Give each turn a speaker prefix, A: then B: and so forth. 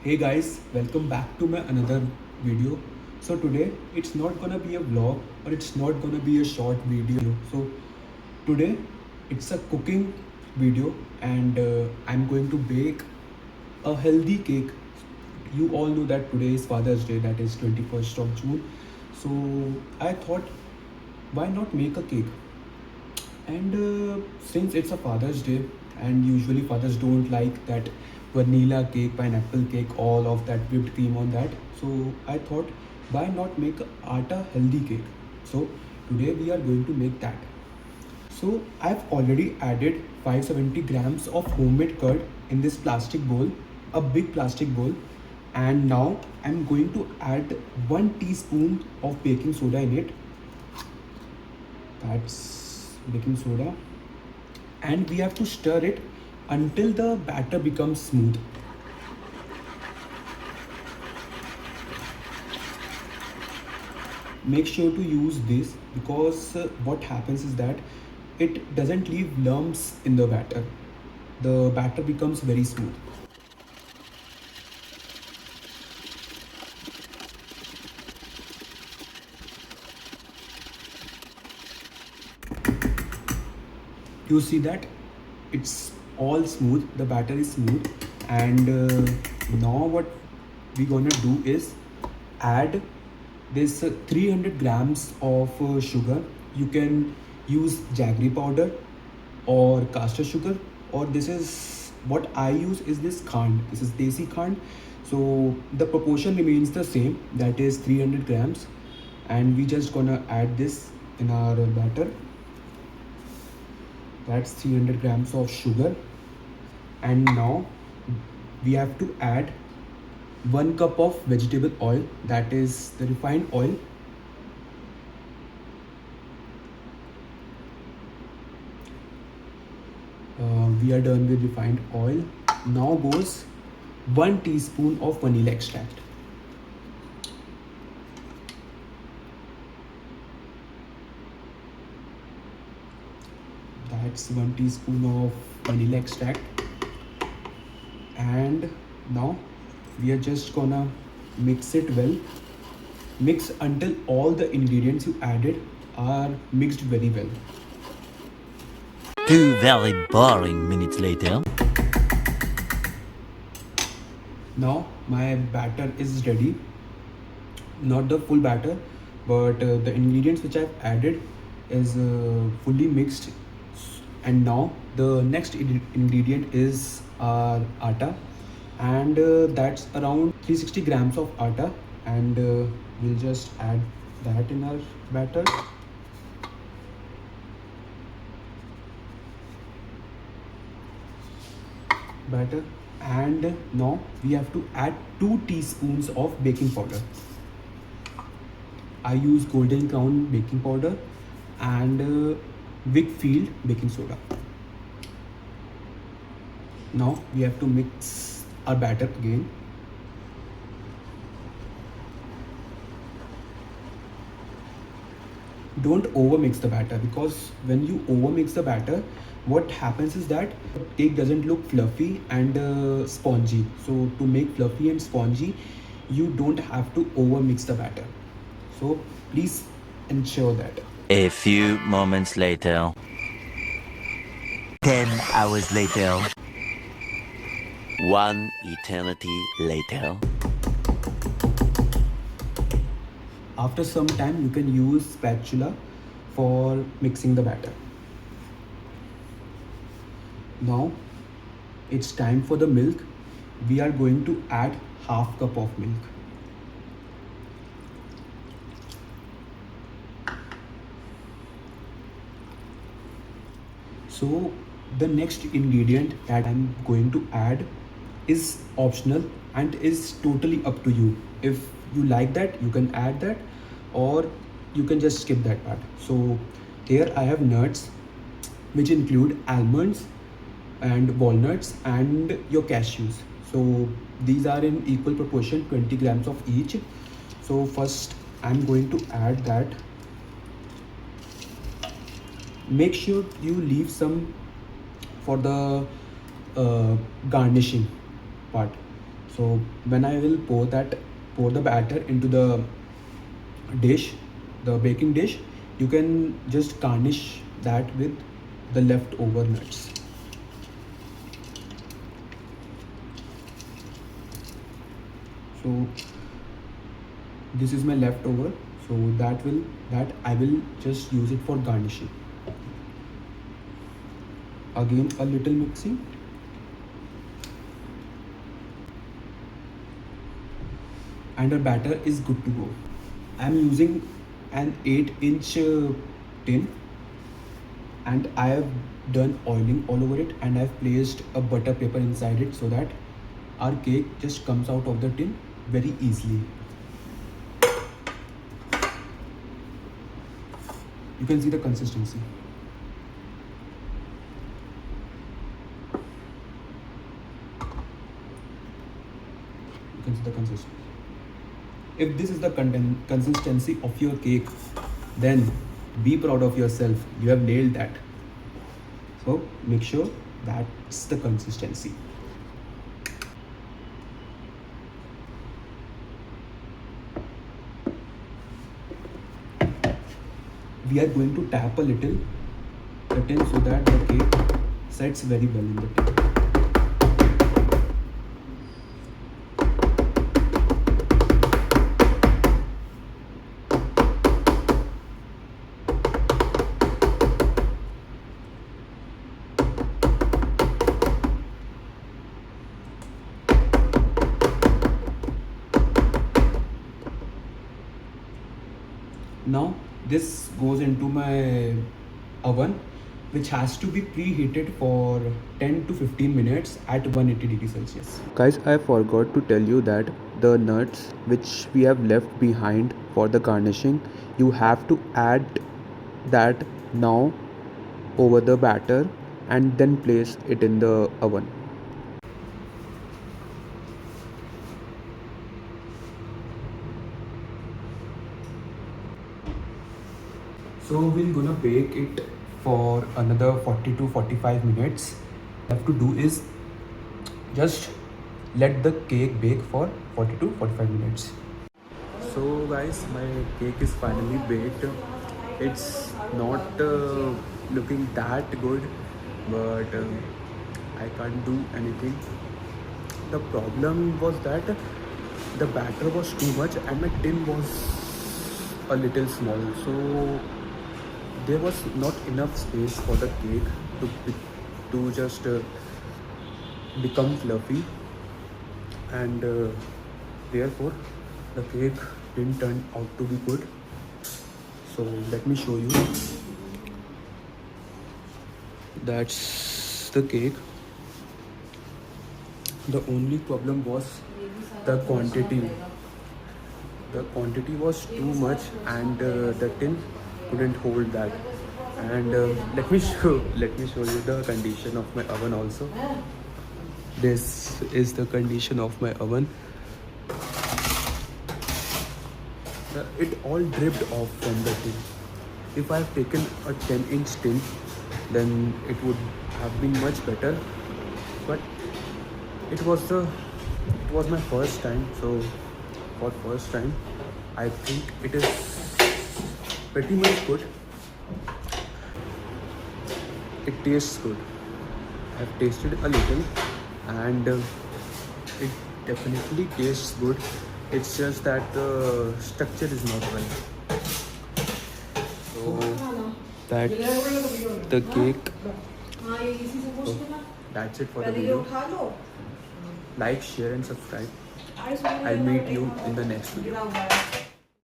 A: Hey guys, welcome back to my another video. So today it's not gonna be a vlog or it's not gonna be a short video. So today it's a cooking video and I'm going to bake a healthy cake. You all know that today is Father's Day, that is 21st of June. So I thought, why not make a cake? And since it's a Father's Day, and usually fathers don't like that vanilla cake, pineapple cake, all of that whipped cream on that. So I thought, why not make a Atta healthy cake? So today we are going to make that. So I've already added 570 grams of homemade curd in this plastic bowl, a big plastic bowl. And now I'm going to add 1 teaspoon of baking soda in it. That's baking soda, and we have to stir it until the batter becomes smooth. Make sure to use this because what happens is that it doesn't leave lumps in the batter. The batter becomes very smooth. You see that it's all smooth, the batter is smooth. And now what we gonna do is add this 300 grams of sugar. You can use jaggery powder or caster sugar, or this is what I use is this khaand. This is desi khaand. So the proportion remains the same, that is 300 grams, and we just gonna add this in our batter. That's 300 grams of sugar. And now we have to add 1 cup of vegetable oil, that is the refined oil. We are done with refined oil. Now goes 1 teaspoon of vanilla extract. That's 1 teaspoon of vanilla extract. And now we are just gonna mix it well. Mix until all the ingredients you added are mixed very well.
B: 2 very boring minutes later.
A: Now my batter is ready. Not the full batter, but the ingredients which I've added is fully mixed. And now the next ingredient is our atta, and that's around 360 grams of atta. And we'll just add that in our batter. And now we have to add 2 teaspoons of baking powder. I use Golden Crown baking powder and Wickfield baking soda. Now we have to mix our batter again. Don't over mix the batter, because when you over mix the batter, what happens is that cake doesn't look fluffy and spongy. So to make fluffy and spongy, you don't have to over mix the batter. So please ensure that.
B: A few moments later. 10 hours later. 1 eternity later.
A: After some time, you can use spatula for mixing the batter. Now it's time for the milk. We are going to add half cup of milk. So the next ingredient that I'm going to add is optional and is totally up to you. If you like that, you can add that, or you can just skip that part. So here I have nuts, which include almonds and walnuts and your cashews. So these are in equal proportion, 20 grams of each. So first I'm going to add that. Make sure you leave some for the garnishing part. So when I will pour the batter into the dish, the baking dish, you can just garnish that with the leftover nuts. So this is my leftover, so that I will just use it for garnishing. Again a little mixing, and our batter is good to go. I'm using an 8-inch tin, and I have done oiling all over it, and I've placed a butter paper inside it so that our cake just comes out of the tin very easily. You can see the consistency. You can see the consistency. If this is the consistency of your cake, then be proud of yourself. You have nailed that. So make sure that's the consistency. We are going to tap a little the tin so that the cake sets very well in the tin. Now this goes into my oven, which has to be preheated for 10 to 15 minutes at 180 degrees Celsius. Guys, I forgot to tell you that the nuts which we have left behind for the garnishing, you have to add that now over the batter and then place it in the oven. So we're gonna bake it for another 40 to 45 minutes. What you have to do is just let the cake bake for 40 to 45 minutes. So guys, my cake is finally baked. It's not looking that good, but I can't do anything. The problem was that the batter was too much and my tin was a little small, so there was not enough space for the cake to just become fluffy, and therefore the cake didn't turn out to be good. So let me show you. That's the cake. The only problem was the quantity. The quantity was too much, and the tin couldn't hold that. And let me show you the condition of my oven also. This is the condition of my oven. It all dripped off from the tin. If I have taken a 10-inch tin, then it would have been much better. But it was my first time, so for first time, I think it is pretty much good. It tastes good. I've tasted a little, and it definitely tastes good. It's just that the structure is not right. So that's the cake. So that's it for the video. Like, share and subscribe. I'll meet you in the next video.